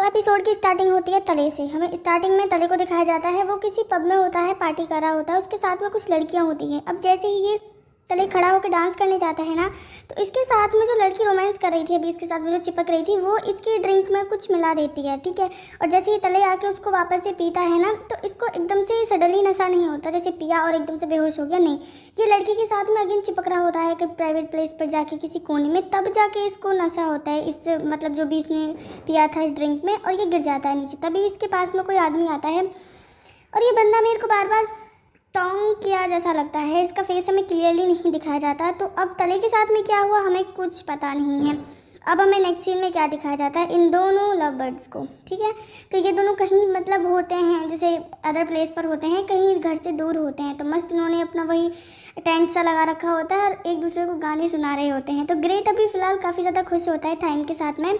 Episode की starting होती है तले से। हमें स्टार्टिंग में तले को दिखाया जाता है, वो किसी पब में होता है, पार्टी कर रहा होता है, उसके साथ में कुछ लड़कियां होती हैं। अब जैसे ही ये तले खड़ा होकर डांस करने जाता है ना, तो इसके साथ में जो लड़की रोमांस कर रही थी अभी इसके साथ में जो चिपक रही थी, वो इसकी ड्रिंक में कुछ मिला देती है, ठीक है। और जैसे ही तले आके उसको वापस से पीता है ना, तो इसको एकदम से सडनली नशा नहीं होता जैसे पिया और एकदम से बेहोश हो गया, नहीं। ये लड़की के साथ में अगेन चिपक रहा होता है कि प्राइवेट प्लेस पर जाके किसी कोने में, तब जाके इसको नशा होता है इस मतलब जो भी इसने पिया था इस ड्रिंक में, और ये गिर जाता है नीचे। तभी इसके पास में कोई आदमी आता है और ये बंदा मेरे को बार बार टोंग किया जैसा लगता है। इसका फेस हमें क्लियरली नहीं दिखाया जाता। तो अब तले के साथ में क्या हुआ हमें कुछ पता नहीं है। अब हमें नेक्स्ट सीन में क्या दिखाया जाता है, इन दोनों लव बर्ड्स को, ठीक है। तो ये दोनों कहीं मतलब होते हैं जैसे अदर प्लेस पर होते हैं, कहीं घर से दूर होते हैं। तो मस्त इन्होंने अपना वही टेंट सा लगा रखा होता है और एक दूसरे को गाने सुना रहे होते हैं। तो ग्रेट अभी फ़िलहाल काफ़ी ज़्यादा खुश होता है टाइम के साथ में।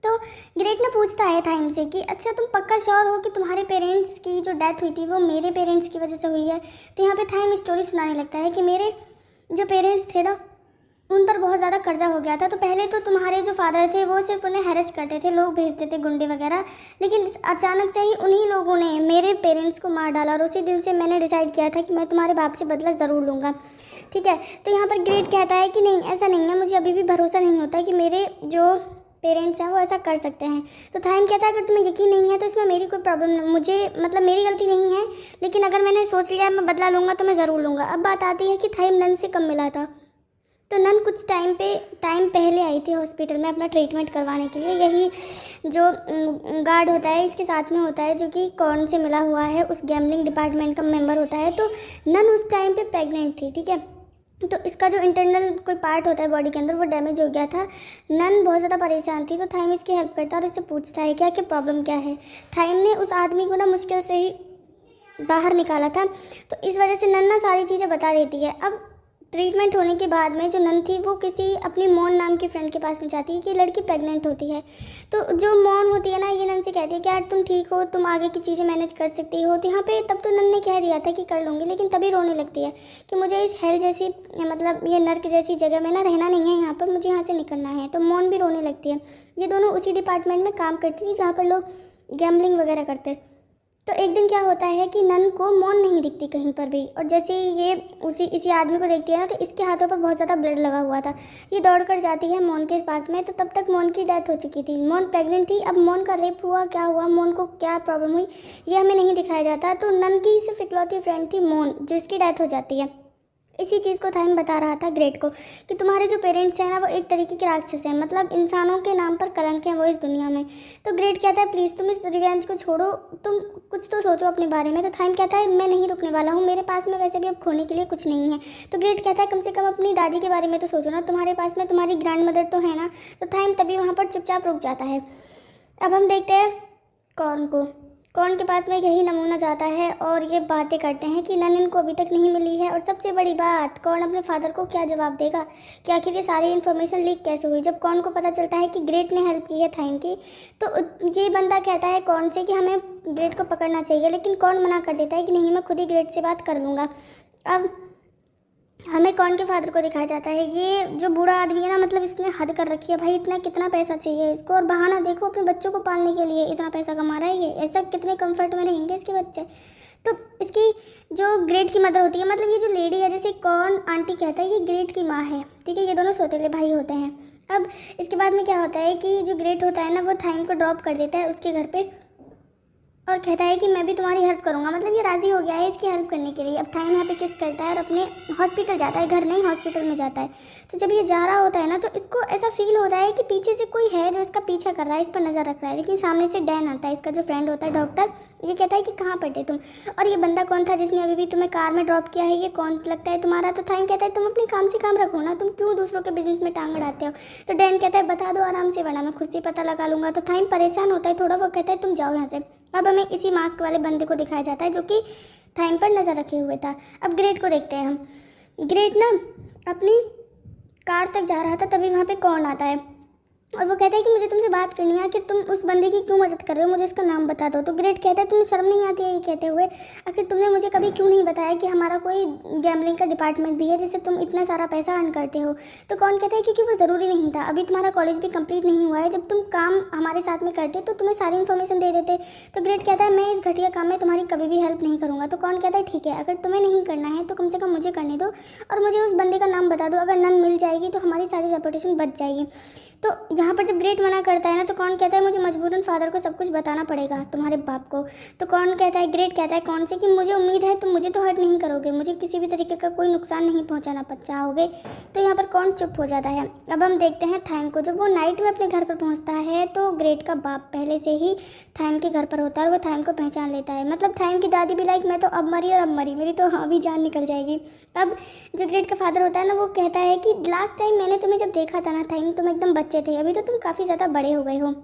तो ग्रेट ने पूछता है टाइम से कि अच्छा तुम पक्का श्योर हो कि तुम्हारे पेरेंट्स की जो डेथ हुई थी वो मेरे पेरेंट्स की वजह से हुई है। तो यहाँ पे टाइम स्टोरी सुनाने लगता है कि मेरे जो पेरेंट्स थे ना, उन पर बहुत ज़्यादा कर्जा हो गया था। तो पहले तो तुम्हारे जो फादर थे वो सिर्फ उन्हें हैरेस करते थे, लोग भेजते थे गुंडे वगैरह, लेकिन अचानक से ही उन्हीं लोगों ने मेरे पेरेंट्स को मार डाला। और उसी दिन से मैंने डिसाइड किया था कि मैं तुम्हारे बाप से बदला ज़रूर लूँगा, ठीक है। तो यहाँ पर ग्रेट कहता है कि नहीं ऐसा नहीं है, मुझे अभी भी भरोसा नहीं होता कि मेरे जो पेरेंट्स हैं वो ऐसा कर सकते हैं। तो थाइम कहता है अगर तुम्हें यकीन नहीं है तो इसमें मेरी कोई प्रॉब्लम नहीं, मुझे मतलब मेरी गलती नहीं है, लेकिन अगर मैंने सोच लिया मैं बदला लूँगा तो मैं ज़रूर लूँगा। अब बात आती है कि थाइम नन से कब मिला था। तो नन कुछ टाइम पहले आई थी हॉस्पिटल में अपना ट्रीटमेंट करवाने के लिए। यही जो गार्ड होता है इसके साथ में होता है, जो कि कॉर्न से मिला हुआ है, उस गैम्बलिंग डिपार्टमेंट का मेंबर होता है। तो नन उस टाइम पे प्रेग्नेंट थी, ठीक है। तो इसका जो इंटरनल कोई पार्ट होता है बॉडी के अंदर वो डैमेज हो गया था। नन बहुत ज़्यादा परेशान थी। तो थाइम इसकी हेल्प करता है और इससे पूछता है क्या प्रॉब्लम क्या है। थाइम ने उस आदमी को ना मुश्किल से ही बाहर निकाला था, तो इस वजह से नन ना सारी चीज़ें बता देती है। अब ट्रीटमेंट होने के बाद में जो नन थी वो किसी अपनी मोन नाम की फ्रेंड के पास में जाती है कि लड़की प्रेग्नेंट होती है। तो जो मोन होती है ना, ये नन से कहती है कि यार तुम ठीक हो, तुम आगे की चीज़ें मैनेज कर सकती हो। तो यहाँ पे तब तो नन ने कह दिया था कि कर लूँगी, लेकिन तभी रोने लगती है कि मुझे इस हेल जैसी मतलब ये नर्क जैसी जगह में ना रहना नहीं है, यहाँ पर मुझे यहाँ से निकलना है। तो मोन भी रोने लगती है। ये दोनों उसी डिपार्टमेंट में काम करती थी जहाँ पर लोग गैम्बलिंग वगैरह करते। तो एक दिन क्या होता है कि नन को मोन नहीं दिखती कहीं पर भी, और जैसे ही ये इसी आदमी को देखती है ना, तो इसके हाथों पर बहुत ज़्यादा ब्लड लगा हुआ था। ये दौड़ कर जाती है मोन के पास में। तो तब तक मोन की डेथ हो चुकी थी, मोन प्रेग्नेंट थी। अब मोन का रेप हुआ, क्या हुआ, मोन को क्या प्रॉब्लम हुई, ये हमें नहीं दिखाया जाता। तो नन की सिर्फ इकलौती फ्रेंड थी मोन, जिसकी डेथ हो जाती है। इसी चीज़ को थाइम बता रहा था ग्रेट को कि तुम्हारे जो पेरेंट्स हैं ना वो एक तरीके के राक्षस हैं, मतलब इंसानों के नाम पर कलंक हैं वो इस दुनिया में। तो ग्रेट कहता है प्लीज़ तुम इस रिवेंज को छोड़ो, तुम कुछ तो सोचो अपने बारे में। तो थाइम कहता है मैं नहीं रुकने वाला हूँ, मेरे पास में वैसे भी अब खोने के लिए कुछ नहीं है। तो ग्रेट कहता है कम से कम अपनी दादी के बारे में तो सोचो ना, तुम्हारे पास में तुम्हारी ग्रैंड मदर तो है ना। तो थाइम तभी वहाँ पर चुपचाप रुक जाता है। अब हम देखते हैं कॉर्न को। कॉर्न के पास में यही नमूना जाता है और ये बातें करते हैं कि नन इनको अभी तक नहीं मिली है। और सबसे बड़ी बात, कॉर्न अपने फादर को क्या जवाब देगा कि आखिर ये सारी इन्फॉर्मेशन लीक कैसे हुई। जब कॉर्न को पता चलता है कि ग्रेट ने हेल्प की है थाइम की, तो ये बंदा कहता है कॉर्न से कि हमें ग्रेट को पकड़ना चाहिए, लेकिन कॉर्न मना कर देता है कि नहीं मैं खुद ही ग्रेट से बात कर लूँगा। अब हमें कॉर्न के फादर को दिखाया जाता है, ये जो बूढ़ा आदमी है ना, मतलब इसने हद कर रखी है भाई, इतना कितना पैसा चाहिए इसको, और बहाना देखो अपने बच्चों को पालने के लिए इतना पैसा कमा रहा है ये, ऐसा कितने कंफर्ट में रहेंगे इसके बच्चे। तो इसकी जो ग्रेट की मदर होती है, मतलब ये जो लेडी है जैसे कॉर्न आंटी कहता है, ये ग्रेट की माँ है, ठीक है। ये दोनों सौतेले भाई होते हैं। अब इसके बाद में क्या होता है कि जो ग्रेट होता है ना, वो थाइम को ड्रॉप कर देता है उसके घर पे और कहता है कि मैं भी तुम्हारी हेल्प करूंगा, मतलब ये राज़ी हो गया है इसकी हेल्प करने के लिए। अब थाइम यहाँ पे किस करता है और अपने हॉस्पिटल जाता है, घर नहीं हॉस्पिटल में जाता है। तो जब ये जा रहा होता है ना, तो इसको ऐसा फील होता है कि पीछे से कोई है जो इसका पीछा कर रहा है, इस पर नज़र रख रहा है। लेकिन सामने से डैन आता है, इसका जो फ्रेंड होता है डॉक्टर। ये कहता है कि कहाँ पर थे तुम, और ये बंदा कौन था जिसने अभी भी तुम्हें कार में ड्रॉप किया है, ये कौन लगता है तुम्हारा। तो थाइम कहता है तुम अपने काम से काम रखो ना, तुम क्यों दूसरों के बिजनेस में टांग अड़ाते हो। तो डैन कहता है बता दो आराम से, वरना मैं खुद से पता लगा लूँगा। तो थाइम परेशान होता है थोड़ा, वो कहता है तुम जाओ यहाँ से। अब हमें इसी मास्क वाले बंदे को दिखाया जाता है जो कि थाइम पर नज़र रखे हुए था। अब ग्रेट को देखते हैं हम। ग्रेट ना अपनी कार तक जा रहा था, तभी वहाँ पे कॉर्न आता है। और वो कहता है कि मुझे तुमसे बात करनी है, आखिर तुम उस बंदे की क्यों मदद कर रहे हो, मुझे इसका नाम बता दो। तो ग्रेट कहता है तुम्हें शर्म नहीं आती है ये कहते हुए, आखिर तुमने मुझे कभी क्यों नहीं बताया कि हमारा कोई गैम्बलिंग का डिपार्टमेंट भी है जिससे तुम इतना सारा पैसा अर्न करते हो। तो कौन कहता है क्योंकि वो ज़रूरी नहीं था, अभी तुम्हारा कॉलेज भी कंप्लीट नहीं हुआ है, जब तुम काम हमारे साथ में करते तो तुम्हें सारी इन्फॉर्मेशन दे देते। तो ग्रेट कहता है मैं इस घटिया काम में तुम्हारी कभी भी हेल्प नहीं करूँगा। तो कौन कहता है ठीक है, अगर तुम्हें नहीं करना है तो कम से कम मुझे करने दो और मुझे उस बंदे का नाम बता दो, अगर नन मिल जाएगी तो हमारी सारी रेपुटेशन बच जाएगी। तो यहाँ पर जब ग्रेट मना करता है ना, तो कौन कहता है मुझे मजबूरन फादर को सब कुछ बताना पड़ेगा, तुम्हारे बाप को। तो कौन कहता है, ग्रेट कहता है कौन से, कि मुझे उम्मीद है तुम मुझे तो हर्ट नहीं करोगे, मुझे किसी भी तरीके का कोई नुकसान नहीं पहुँचाना चाहोगे। तो यहाँ पर कौन चुप हो जाता है। अब हम देखते हैं थाइम को। जब वो नाइट में अपने घर पर पहुँचता है तो ग्रेट का बाप पहले से ही थाइम के घर पर होता है और वो थाइम को पहचान लेता है। मतलब थाइम की दादी भी लाइक मैं तो अब मरी और अब मरी, मेरी तो हाँ भी जान निकल जाएगी। अब जो ग्रेट का फादर होता है ना, वो कहता है कि लास्ट टाइम मैंने तुम्हें जब देखा था ना थाइम, तुम एकदम बच्चे थे, अभी तो तुम काफ़ी ज़्यादा बड़े हो गए हो,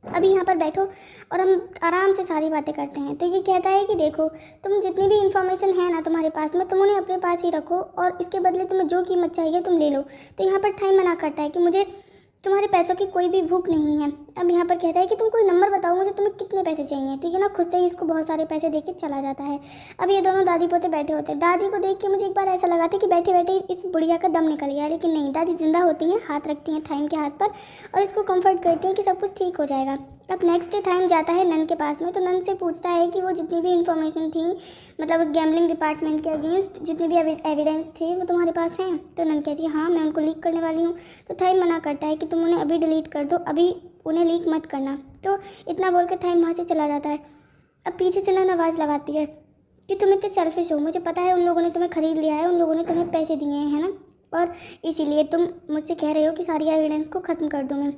अभी यहाँ पर बैठो और हम आराम से सारी बातें करते हैं। तो ये कहता है कि देखो तुम जितनी भी इन्फॉर्मेशन है ना तुम्हारे पास में, तुम उन्हें अपने पास ही रखो और इसके बदले तुम्हें जो कीमत चाहिए तुम ले लो। तो यहाँ पर थाइम मना करता है कि मुझे तुम्हारे पैसों की कोई भी भूख नहीं है। अब यहाँ पर कहता है कि तुम कोई नंबर बताओ मुझे, तुम्हें कितने पैसे चाहिए। तो ये ना खुद से ही इसको बहुत सारे पैसे दे के चला जाता है। अब ये दोनों दादी पोते बैठे होते हैं। दादी को देख के मुझे एक बार ऐसा लगा था कि बैठे बैठे इस बुढ़िया का दम निकल गया, लेकिन नहीं, दादी जिंदा होती हैं, हाथ रखती हैं थाइम के हाथ पर और इसको कंफर्ट करती हैं कि सब कुछ ठीक हो जाएगा। अब नेक्स्ट डे थाइम जाता है नन के पास में, तो नन से पूछता है कि वो जितनी भी इन्फॉर्मेशन थी, मतलब उस गैम्बलिंग डिपार्टमेंट के अगेंस्ट जितने भी एविडेंस थे वो तुम्हारे पास हैं। तो नन कहती है हाँ मैं उनको लीक करने वाली हूँ। तो थाइम मना करता है कि तुम उन्हें अभी डिलीट कर दो, अभी उन्हें लीक मत करना। तो इतना बोल कर थाइम वहाँ से चला जाता है। अब पीछे से नन आवाज़ लगाती है कि तुम इतने सेल्फिश हो, मुझे पता है उन लोगों ने तुम्हें खरीद लिया है, उन लोगों ने तुम्हें पैसे दिए हैं, है ना, और इसीलिए तुम मुझसे कह रहे हो कि सारी एविडेंस को ख़त्म कर दूँ मैं।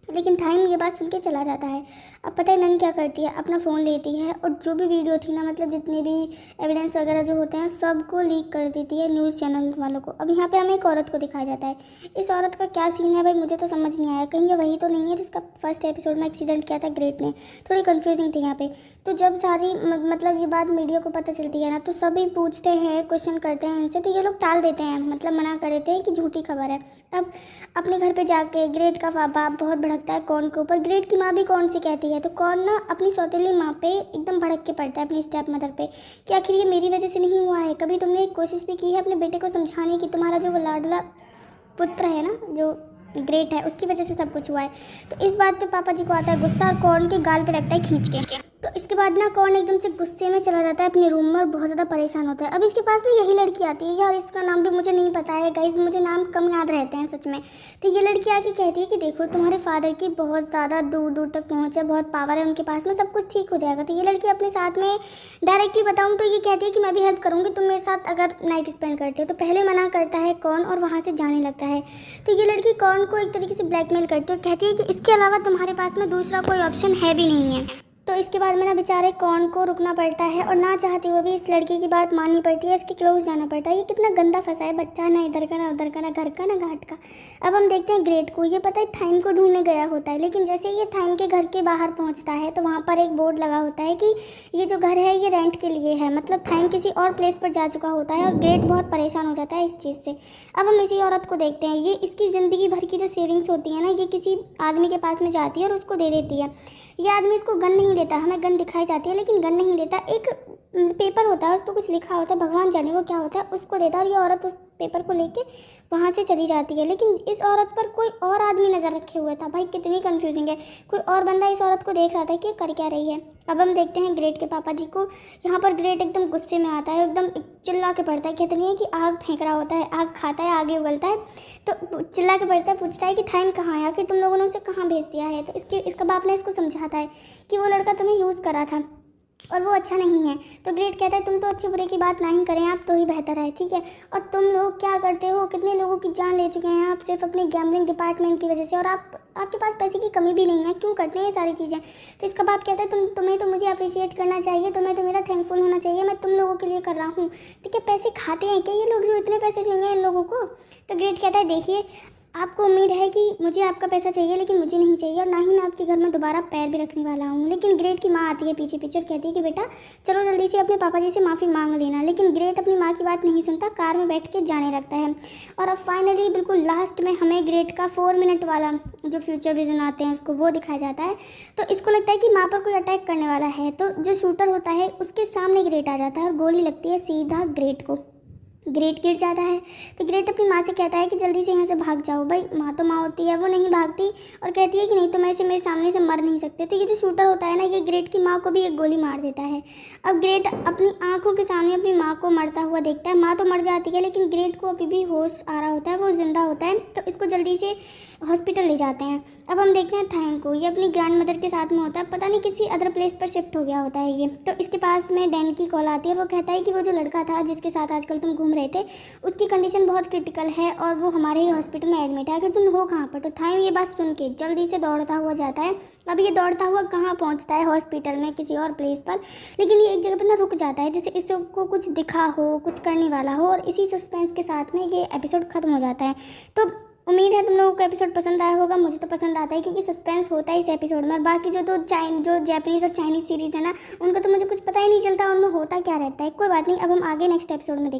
लेकिन थाइम ये बात सुन के चला जाता है। अब पता है नन क्या करती है, अपना फ़ोन लेती है और जो भी वीडियो थी ना, मतलब जितने भी एविडेंस वगैरह जो होते हैं सबको लीक कर देती है न्यूज़ चैनल वालों को। अब यहाँ पे हमें एक औरत को दिखाया जाता है। इस औरत का क्या सीन है भाई, मुझे तो समझ नहीं आया, कहीं ये वही तो नहीं है जिसका फर्स्ट एपिसोड में एक्सीडेंट किया था ग्रेट ने। थोड़ी कन्फ्यूजिंग थी यहाँ पे। तो जब सारी मतलब ये बात मीडिया को पता चलती है ना, तो सभी पूछते हैं, क्वेश्चन करते हैं इनसे, तो ये लोग टाल देते हैं, मतलब मना कर देते हैं कि झूठी खबर है। अब अपने घर पे जाके ग्रेट का बाप बहुत भड़कता है कौन के ऊपर। ग्रेट की माँ भी कौन सी कहती है, तो कौन ना अपनी सौतेली माँ पे एकदम भड़क के पड़ता है, अपनी स्टेप मदर पे, कि आखिर ये मेरी वजह से नहीं हुआ है। कभी तुमने एक कोशिश भी की है अपने बेटे को समझाने की तुम्हारा जो वो लाडला पुत्र है ना, जो ग्रेट है, उसकी वजह से सब कुछ हुआ है। तो इस बात पे पापा जी को आता है गुस्सा और कौन के गाल पे लगता है खींच के। तो इसके बाद ना कौन एकदम से गुस्से में चला जाता है अपने रूम में और बहुत ज़्यादा परेशान होता है। अब इसके पास भी यही लड़की आती है, यार इसका नाम भी मुझे नहीं पता है गाइस, मुझे नाम कम याद रहते हैं सच में। तो ये लड़की आके कहती है कि देखो तुम्हारे फादर की बहुत ज़्यादा दूर दूर तक पहुँच है, बहुत पावर है उनके पास में, सब कुछ ठीक हो जाएगा। तो ये लड़की अपने साथ में डायरेक्टली बताऊँ तो ये कहती है कि मैं भी हेल्प करूँगी तुम मेरे साथ अगर नाइट स्पेंड करते हो। तो पहले मना करता है कौन और वहाँ से जाने लगता है। तो ये लड़की कौन को एक तरीके से ब्लैकमेल करती है और कहती है कि इसके अलावा तुम्हारे पास में दूसरा कोई ऑप्शन है भी नहीं है। तो इसके बाद में ना बेचारे कौन को रुकना पड़ता है और ना चाहते हुए भी इस लड़की की बात माननी पड़ती है, इसके क्लोज जाना पड़ता है। ये कितना गंदा फंसा है बच्चा, ना इधर का ना उधर का, ना घर का ना घाट का। अब हम देखते हैं ग्रेट को। ये पता है थाइम को ढूंढने गया होता है, लेकिन जैसे ये थाइम के घर के बाहर पहुंचता है तो वहाँ पर एक बोर्ड लगा होता है कि ये जो घर है ये रेंट के लिए है। मतलब थाइम किसी और प्लेस पर जा चुका होता है और ग्रेट बहुत परेशान हो जाता है इस चीज़ से। अब हम इसी औरत को देखते हैं। ये इसकी ज़िंदगी भर की जो सेविंग्स होती है ना, ये किसी आदमी के पास में जाती है और उसको दे देती है। ये आदमी इसको गन नहीं देता, हमें गन दिखाई जाती है लेकिन गन नहीं देता। एक पेपर होता है उस पर कुछ लिखा होता है, भगवान जाने वो क्या होता है, उसको देता है और ये औरत उस पेपर को लेके वहाँ से चली जाती है। लेकिन इस औरत पर कोई और आदमी नज़र रखे हुआ था। भाई कितनी कंफ्यूजिंग है, कोई और बंदा इस औरत को देख रहा था कि ये कर क्या रही है। अब हम देखते हैं ग्रेट के पापा जी को। यहाँ पर ग्रेट एकदम गुस्से में आता है, एकदम चिल्ला के पड़ता है, कहते नहीं है कि आग फेंक रहा होता है, आग खाता है आगे उगलता है। तो चिल्ला के पड़ता है, पूछता है कि थाइम कहाँ है, आखिर तुम लोगों ने उसे कहाँ भेज दिया है। तो इसका बाप ने इसको समझाता है कि वो लड़का तुम्हें यूज़ करा था और वो अच्छा नहीं है। तो ग्रेट कहता है तुम तो अच्छे बुरे की बात नहीं करें आप तो ही बेहतर है, ठीक है। और तुम लोग क्या करते हो, कितने लोगों की जान ले चुके हैं आप सिर्फ अपने गैम्बलिंग डिपार्टमेंट की वजह से, और आपके पास पैसे की कमी भी नहीं है, क्यों करते हैं ये सारी चीज़ें। तो इसका बाप कहता है तुम्हें तो मुझे अप्रिशिएट करना चाहिए, तुम्हें तो मेरा थैंकफुल होना चाहिए, मैं तुम लोगों के लिए कर रहा हूँ। तो क्या पैसे खाते हैं क्या ये लोग, जो इतने पैसे चाहिए इन लोगों को। तो ग्रेट कहता है देखिए आपको उम्मीद है कि मुझे आपका पैसा चाहिए लेकिन मुझे नहीं चाहिए, और ना ही मैं आपके घर में दोबारा पैर भी रखने वाला हूँ। लेकिन ग्रेट की माँ आती है पीछे पीछे और कहती है कि बेटा चलो जल्दी से अपने पापा जी से माफ़ी मांग लेना। लेकिन ग्रेट अपनी माँ की बात नहीं सुनता, कार में बैठ के जाने लगता है। और अब फाइनली बिल्कुल लास्ट में हमें ग्रेट का 4 मिनट वाला जो फ्यूचर विजन आते हैं उसको वो दिखाया जाता है। तो इसको लगता है कि माँ पर कोई अटैक करने वाला है, तो जो शूटर होता है उसके सामने ग्रेट आ जाता है और गोली लगती है सीधा ग्रेट को। ग्रेट गिर जाता है। तो ग्रेट अपनी माँ से कहता है कि जल्दी से यहाँ से भाग जाओ। भाई माँ तो माँ होती है, वो नहीं भागती और कहती है कि नहीं तुम ऐसे मेरे सामने से मर नहीं सकते। तो ये जो शूटर होता है ना, ये ग्रेट की माँ को भी एक गोली मार देता है। अब ग्रेट अपनी आंखों के सामने अपनी माँ को मरता हुआ देखता है। माँ तो मर जाती है लेकिन ग्रेट को अभी भी होश आ रहा होता है, वो जिंदा होता है। तो इसको जल्दी से हॉस्पिटल ले जाते हैं। अब हम देखते हैं थैंक को, ये अपनी ग्रैंड मदर के साथ में होता है, पता नहीं किसी अदर प्लेस पर शिफ्ट हो गया होता है ये। तो इसके पास में डैन की कॉल आती है और वो कहता है कि वो जो लड़का था जिसके साथ आजकल तुम घूम रहे थे उसकी कंडीशन बहुत क्रिटिकल है और वो हमारे ही हॉस्पिटल में एडमिट है, अगर तुम हो कहाँ पर। तो थाइम ये बात सुन के जल्दी से दौड़ता हुआ जाता है। अब ये दौड़ता हुआ कहाँ पहुँचता है, हॉस्पिटल में किसी और प्लेस पर, लेकिन ये एक जगह पर ना रुक जाता है जैसे इसको कुछ दिखा हो, कुछ करने वाला हो। और इसी सस्पेंस के साथ में ये एपिसोड खत्म हो जाता है। तो उम्मीद है तुम लोगों को एपिसोड पसंद आया होगा। मुझे तो पसंद आता है क्योंकि सस्पेंस होता है इस एपिसोड में। और बाकी जो जो जापानीज़ और चाइनीज़ सीरीज़ है ना, उनका तो मुझे कुछ पता ही नहीं चलता उनमें होता क्या रहता है। कोई बात नहीं, अब हम आगे नेक्स्ट एपिसोड में देखते हैं।